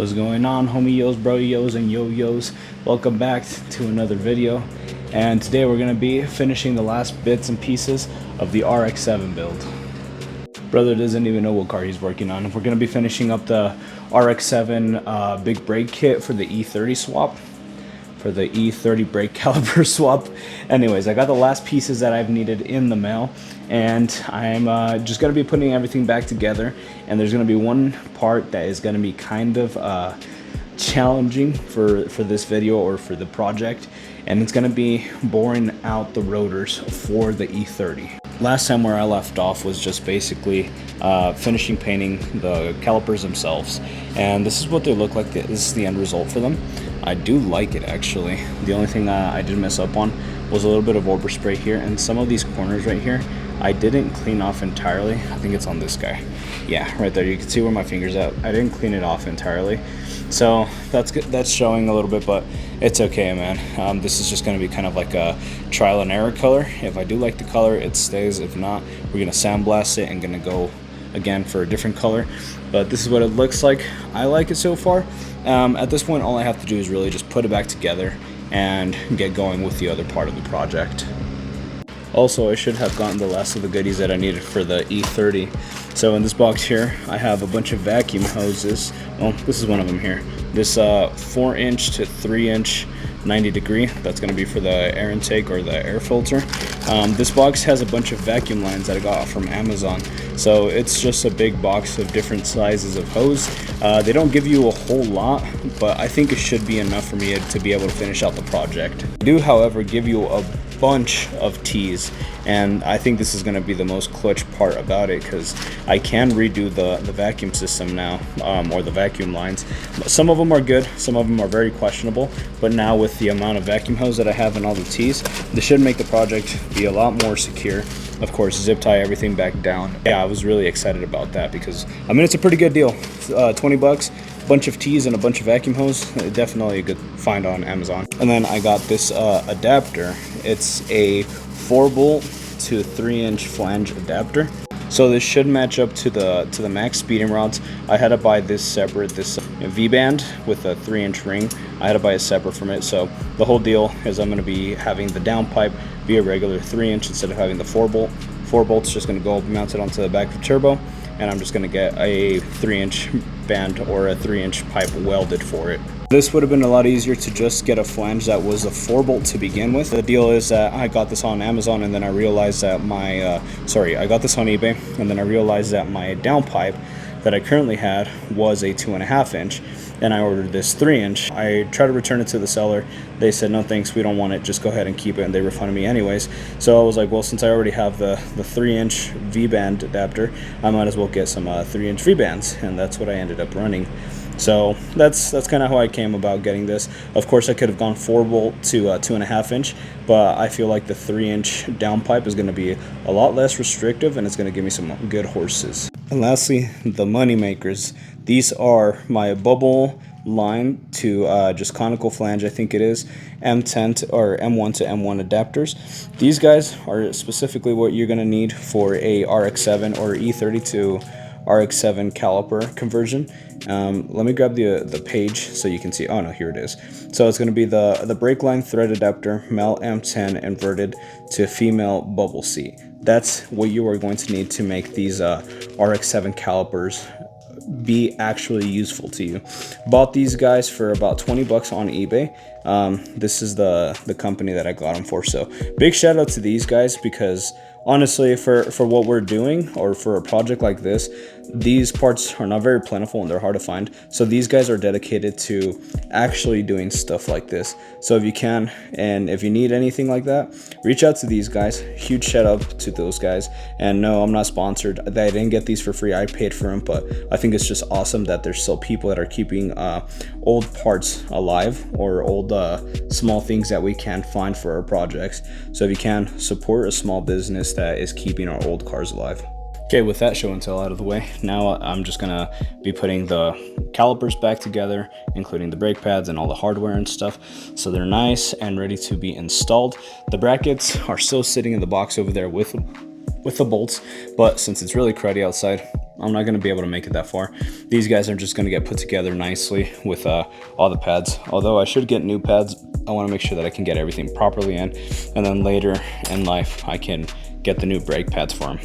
What's going on, homie yos, bro yos, and yo-yos? Welcome back to another video. And today we're going to be finishing the last bits and pieces of the rx7 build. Brother doesn't even know what car he's working on. We're going to be finishing up the rx7 big brake kit for the e30 swap. For the e30 brake caliper swap. Anyways, I got the last pieces that I've needed in the mail, and I'm just going to be putting everything back together. And there's going to be one part that is going to be kind of challenging for this video or for the project, and it's going to be boring out the rotors for the e30. Last time where I left off was just basically finishing painting the calipers themselves, and this is what they look like. This is the end result for them. I do like it, actually. The only thing I did mess up on was a little bit of overspray here, and some of these corners right here I didn't clean off entirely. I think it's on this guy. Yeah, right there. You can see where my finger's at. I didn't clean it off entirely, so that's good. That's showing a little bit, but it's okay, man. This is just going to be kind of like a trial and error color. If I do like the color, it stays. If not, we're going to sandblast it and going to go again for a different color. But this is what it looks like. I like it so far. At this point, all I have to do is really just put it back together and get going with the other part of the project. Also, I should have gotten the last of the goodies that I needed for the e30. So in this box here, I have a bunch of vacuum hoses. Well, this is one of them here. This 4-inch to 3-inch 90-degree. That's going to be for the air intake or the air filter. This box has a bunch of vacuum lines that I got from Amazon. So it's just a big box of different sizes of hose. They don't give you a whole lot, but I think it should be enough for me to be able to finish out the project. They do, however, give you a bunch of tees, and I think this is going to be the most clutch part about it, because I can redo the vacuum system now, or the vacuum lines. Some of them are good, some of them are very questionable, but now with the amount of vacuum hose that I have and all the tees, this should make the project be a lot more secure. Of course, zip tie everything back down. Yeah, I was really excited about that because, I mean, it's a pretty good deal. 20 bucks, bunch of tees and a bunch of vacuum hose. Definitely a good find on Amazon. And then I got this adapter. It's a 4-bolt to 3-inch flange adapter. So this should match up to the max speeding rods. I had to buy this separate, this V-band with a 3-inch ring. I had to buy it separate from it. So the whole deal is I'm going to be having the downpipe be a regular 3-inch instead of having the 4-bolt. 4-bolt's just going to go mounted onto the back of the turbo, and I'm just going to get a 3-inch band or a 3-inch pipe welded for it. This would have been a lot easier to just get a flange that was a 4-bolt to begin with. The deal is that I got this on Amazon, and then I realized that I got this on eBay, and then I realized that my downpipe that I currently had was a 2.5-inch, and I ordered this 3-inch. I tried to return it to the seller. They said, no thanks, we don't want it, just go ahead and keep it, and they refunded me anyways. So I was like, well, since I already have the 3-inch V-band adapter, I might as well get some 3-inch V-bands, and that's what I ended up running. So that's kind of how I came about getting this. Of course, I could have gone 4-bolt to 2.5-inch, but I feel like the 3-inch downpipe is going to be a lot less restrictive, and it's going to give me some good horses. And lastly, the money makers. These are my bubble line to just conical flange, I think it is, M10 or M1 to M1 adapters. These guys are specifically what you're going to need for a rx7 or e30 to rx7 caliper conversion. Let me grab the page so you can see. Oh no, here it is. So it's going to be the brake line thread adapter, male M10 inverted to female bubble C. That's what you are going to need to make these rx7 calipers be actually useful to you. Bought these guys for about 20 bucks on eBay. This is the company that I got them for. So big shout out to these guys, because honestly, for what we're doing, or for a project like this, these parts are not very plentiful and they're hard to find. So these guys are dedicated to actually doing stuff like this. So if you can, and if you need anything like that, reach out to these guys. Huge shout out to those guys. And no, I'm not sponsored. I didn't get these for free. I paid for them, but I think it's just awesome that there's still people that are keeping old parts alive, or old small things that we can find for our projects. So if you can, support a small business that is keeping our old cars alive. Okay, with that show and tell out of the way, now I'm just gonna be putting the calipers back together, including the brake pads and all the hardware and stuff, so they're nice and ready to be installed. The brackets are still sitting in the box over there with the bolts, but since it's really cruddy outside, I'm not going to be able to make it that far. These guys are just going to get put together nicely with all the pads. Although I should get new pads, I want to make sure that I can get everything properly in, and then later in life I can get the new brake pads for them.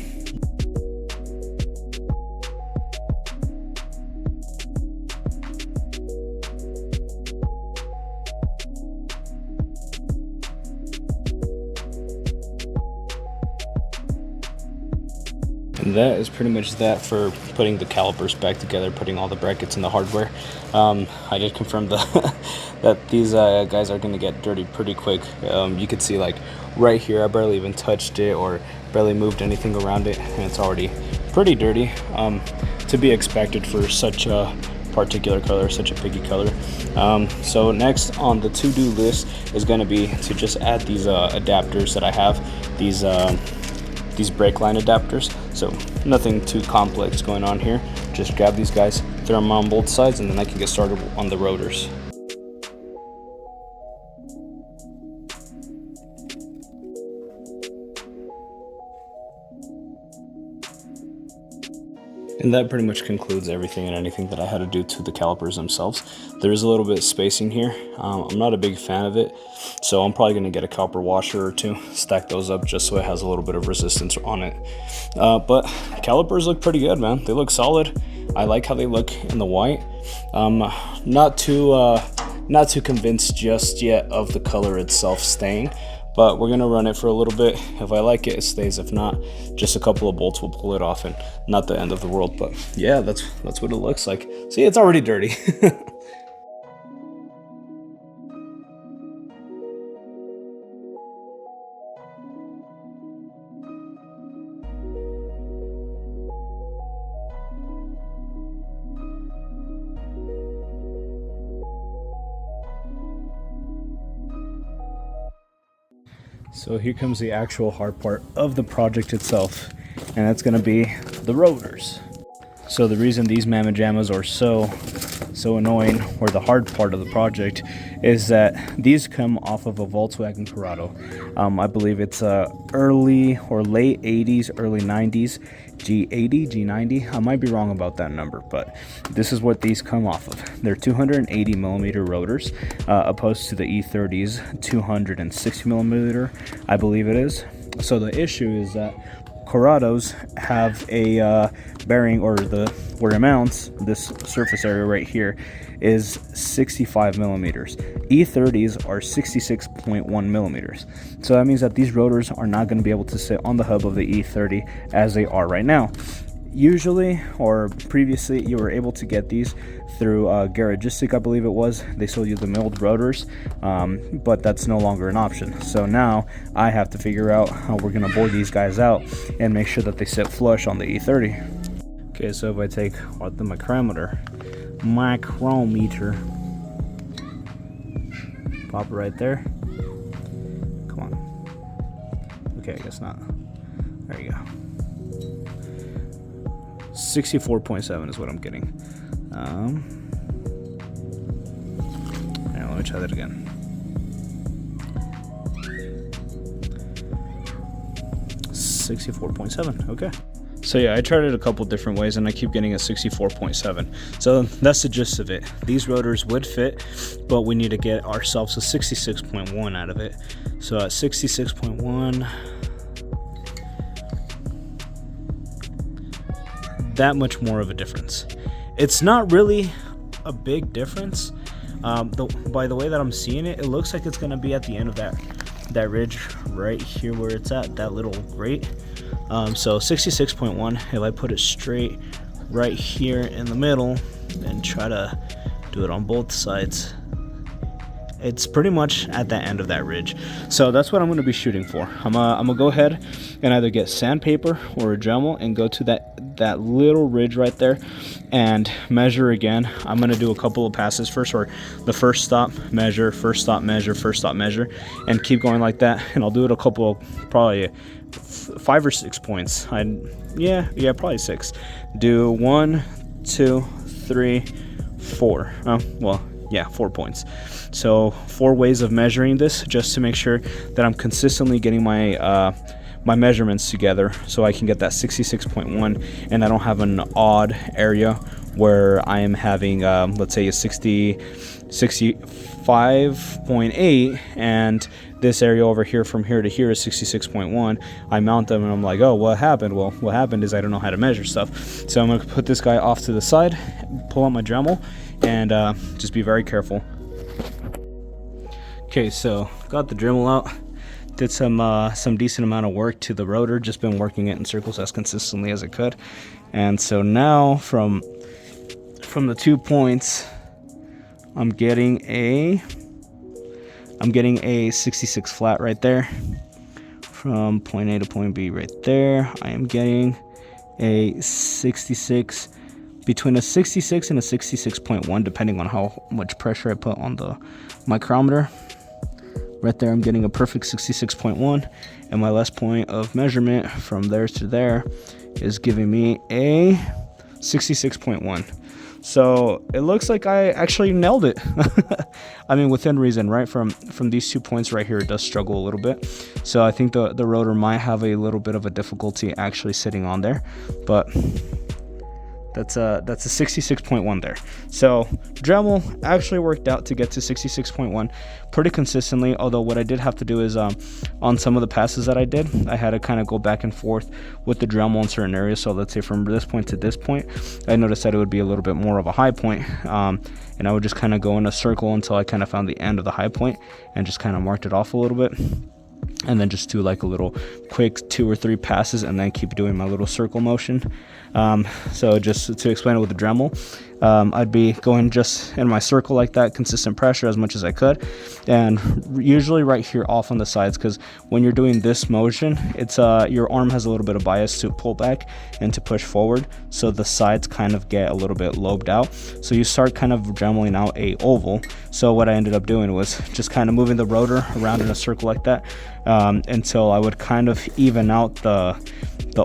And that is pretty much that for putting the calipers back together, putting all the brackets in the hardware. I did confirm that these guys are going to get dirty pretty quick. You can see like right here, I barely even touched it or barely moved anything around it, and it's already pretty dirty, to be expected for such a particular color, such a piggy color. So next on the to-do list is going to be to just add these adapters that I have, these brake line adapters. So nothing too complex going on here. Just grab these guys, throw them on both sides, and then I can get started on the rotors. And that pretty much concludes everything and anything that I had to do to the calipers themselves. There is a little bit of spacing here. I'm not a big fan of it, so I'm probably going to get a caliper washer or two, stack those up just so it has a little bit of resistance on it. But calipers look pretty good, man. They look solid. I like how they look in the white. Not too convinced just yet of the color itself staying, but we're gonna run it for a little bit. If I like it, it stays. If not, just a couple of bolts will pull it off, and not the end of the world. But yeah, that's what it looks like. See, it's already dirty. So here comes the actual hard part of the project itself, and that's going to be the rotors. So the reason these mamma jammas are so annoying, or the hard part of the project, is that these come off of a Volkswagen Corrado. I believe it's early or late 80s, early 90s G80, G90. I might be wrong about that number, but this is what these come off of. They're 280 millimeter rotors, opposed to the e30's 260 millimeter, I believe it is. So the issue is that Corrados have a bearing, or where it mounts, this surface area right here is 65 millimeters. E30s are 66.1 millimeters. So that means that these rotors are not going to be able to sit on the hub of the E30 as they are right now. Usually, or previously, you were able to get these through Garagistic, I believe it was. They sold you the milled rotors, but that's no longer an option. So now I have to figure out how we're going to bore these guys out and make sure that they sit flush on the E30. Okay, so if I take the micrometer, pop it right there. Come on. Okay, I guess not. There you go. 64.7 is what I'm getting. Let me try that again. 64.7. Okay. So yeah, I tried it a couple different ways and I keep getting a 64.7. So that's the gist of it. These rotors would fit, but we need to get ourselves a 66.1 out of it. So at 66.1, that much more of a difference. It's not really a big difference. By the way that I'm seeing it, it looks like it's gonna be at the end of that ridge right here where it's at, that little grate. So 66.1, if I put it straight right here in the middle and try to do it on both sides, it's pretty much at the end of that ridge. So that's what I'm going to be shooting for. I'm gonna go ahead and either get sandpaper or a Dremel and go to that little ridge right there and measure again. I'm going to do a couple of passes first, or the first stop, measure, first stop, measure, first stop, measure, and keep going like that. And I'll do it a couple of, probably 5 or 6 points. Yeah, probably 6. Do 1, 2, 3, 4. Yeah, 4 points. So 4 ways of measuring this, just to make sure that I'm consistently getting my my measurements together so I can get that 66.1, and I don't have an odd area where I am having let's say a 65.8, and this area over here from here to here is 66.1. I mount them and I'm like, oh, what happened? Well, what happened is I don't know how to measure stuff. So I'm gonna put this guy off to the side, pull out my Dremel, and just be very careful. Okay, so got the Dremel out, did some decent amount of work to the rotor, just been working it in circles as consistently as I could. And so now from the 2 points, I'm getting a 66 flat right there. From point A to point B right there, I am getting a 66, between a 66 and a 66.1, depending on how much pressure I put on the micrometer. Right there, I'm getting a perfect 66.1, and my last point of measurement from there to there is giving me a 66.1. So it looks like I actually nailed it. I mean, within reason, right? From these 2 points right here, it does struggle a little bit. So I think the rotor might have a little bit of a difficulty actually sitting on there, but that's a 66.1 there. So Dremel actually worked out to get to 66.1 pretty consistently, although what I did have to do is on some of the passes that I did, I had to kind of go back and forth with the Dremel in certain areas. So let's say from this point to this point, I noticed that it would be a little bit more of a high point, and I would just kind of go in a circle until I kind of found the end of the high point and just kind of marked it off a little bit, and then just do like a little quick 2 or 3 passes and then keep doing my little circle motion. So just to explain it with the Dremel, I'd be going just in my circle like that, consistent pressure as much as I could, and usually right here off on the sides, because when you're doing this motion, it's your arm has a little bit of bias to pull back and to push forward, so the sides kind of get a little bit lobed out, so you start kind of Dremeling out a oval. So what I ended up doing was just kind of moving the rotor around in a circle like that, until I would kind of even out the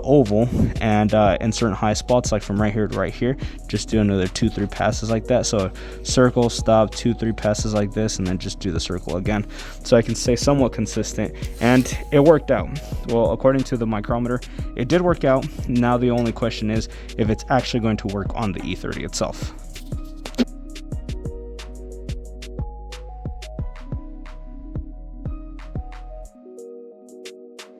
oval, and in certain high spots, like from right here to right here, just do another 2-3 passes like that. So circle, stop, 2-3 passes like this, and then just do the circle again, so I can stay somewhat consistent. And it worked out well. According to the micrometer, it did work out. Now the only question is if it's actually going to work on the E30 itself.